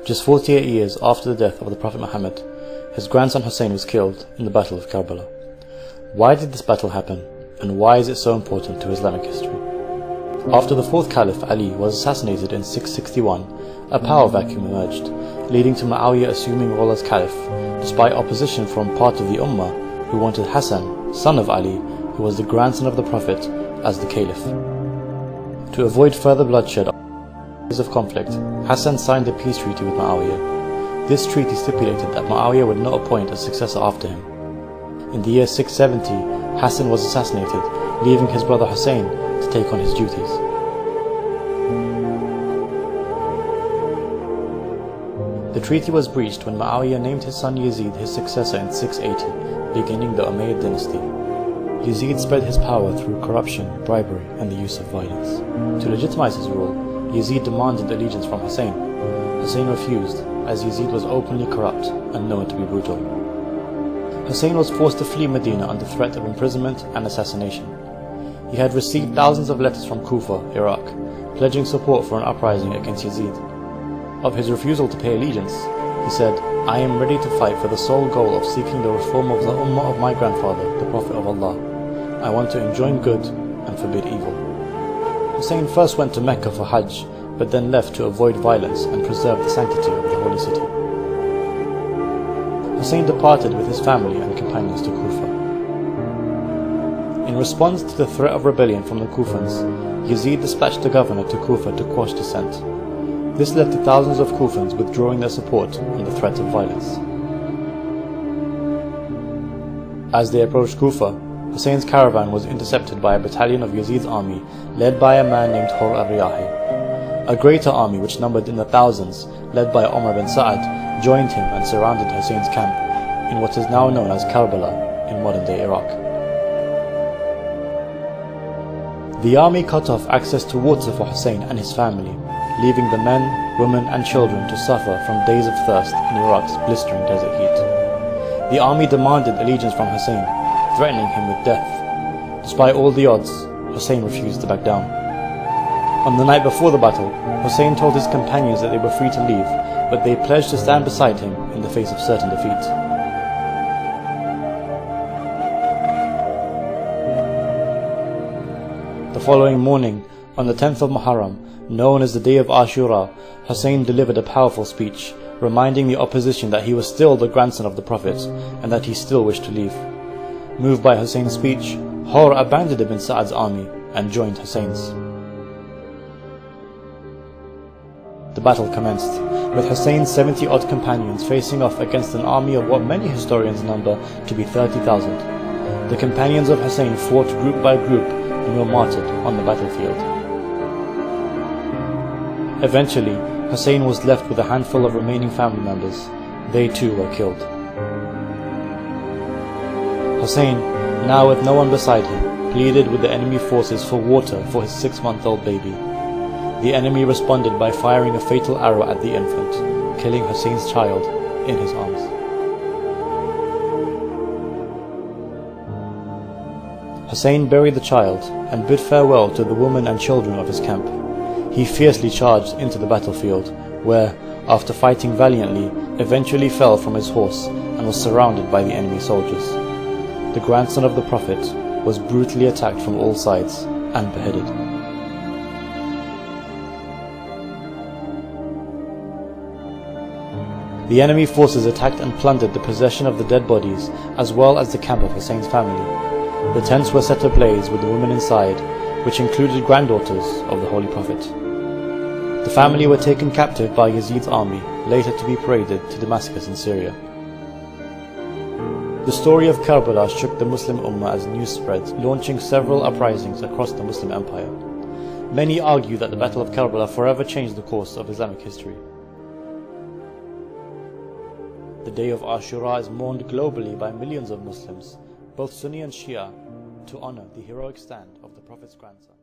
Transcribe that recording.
Just 48 years after the death of the Prophet Muhammad, his grandson Husayn was killed in the Battle of Karbala. Why did this battle happen, and why is it so important to Islamic history? After the fourth caliph Ali was assassinated in 661, a power vacuum emerged, leading to Muawiyah assuming role as caliph, despite opposition from part of the Ummah who wanted Hassan, son of Ali, who was the grandson of the Prophet, as the caliph. To avoid further bloodshed of conflict, Hassan signed a peace treaty with Muawiyah. This treaty stipulated that Muawiyah would not appoint a successor after him. In the year 670, Hassan was assassinated, leaving his brother Husayn to take on his duties. The treaty was breached when Muawiyah named his son Yazid his successor in 680, beginning the Umayyad dynasty. Yazid spread his power through corruption, bribery, and the use of violence. To legitimize his rule, Yazid demanded allegiance from Husayn. Husayn refused, as Yazid was openly corrupt and known to be brutal. Husayn was forced to flee Medina under threat of imprisonment and assassination. He had received thousands of letters from Kufa, Iraq, pledging support for an uprising against Yazid. Of his refusal to pay allegiance, he said, "I am ready to fight for the sole goal of seeking the reform of the Ummah of my grandfather, the Prophet of Allah. I want to enjoin good and forbid evil." Husayn first went to Mecca for Hajj, but then left to avoid violence and preserve the sanctity of the holy city. Husayn departed with his family and companions to Kufa. In response to the threat of rebellion from the Kufans, Yazid dispatched the governor to Kufa to quash dissent. This led to thousands of Kufans withdrawing their support under threat of violence. As they approached Kufa, Husayn's caravan was intercepted by a battalion of Yazid's army led by a man named Hur al-Riyahi. A greater army which numbered in the thousands, led by Umar bin Sa'ad, joined him and surrounded Husayn's camp in what is now known as Karbala in modern-day Iraq. The army cut off access to water for Husayn and his family, leaving the men, women and children to suffer from days of thirst in Iraq's blistering desert heat. The army demanded allegiance from Husayn, threatening him with death. Despite all the odds, Husayn refused to back down. On the night before the battle, Husayn told his companions that they were free to leave, but they pledged to stand beside him in the face of certain defeat. The following morning, on the 10th of Muharram, known as the day of Ashura, Husayn delivered a powerful speech, reminding the opposition that he was still the grandson of the Prophet and that he still wished to leave. Moved by Husayn's speech, Hur abandoned Ibn Sa'ad's army and joined Husayn's. The battle commenced, with Husayn's 70-odd companions facing off against an army of what many historians number to be 30,000. The companions of Husayn fought group by group and were martyred on the battlefield. Eventually, Husayn was left with a handful of remaining family members. They too were killed. Husayn, now with no one beside him, pleaded with the enemy forces for water for his 6-month-old baby. The enemy responded by firing a fatal arrow at the infant, killing Husayn's child in his arms. Husayn buried the child and bid farewell to the women and children of his camp. He fiercely charged into the battlefield, where, after fighting valiantly, eventually fell from his horse and was surrounded by the enemy soldiers. The grandson of the Prophet was brutally attacked from all sides and beheaded. The enemy forces attacked and plundered the possession of the dead bodies as well as the camp of Husayn's family. The tents were set ablaze with the women inside, which included granddaughters of the Holy Prophet. The family were taken captive by Yazid's army, later to be paraded to Damascus in Syria. The story of Karbala shook the Muslim Ummah as news spread, launching several uprisings across the Muslim Empire. Many argue that the Battle of Karbala forever changed the course of Islamic history. The day of Ashura is mourned globally by millions of Muslims, both Sunni and Shia, to honor the heroic stand of the Prophet's grandson.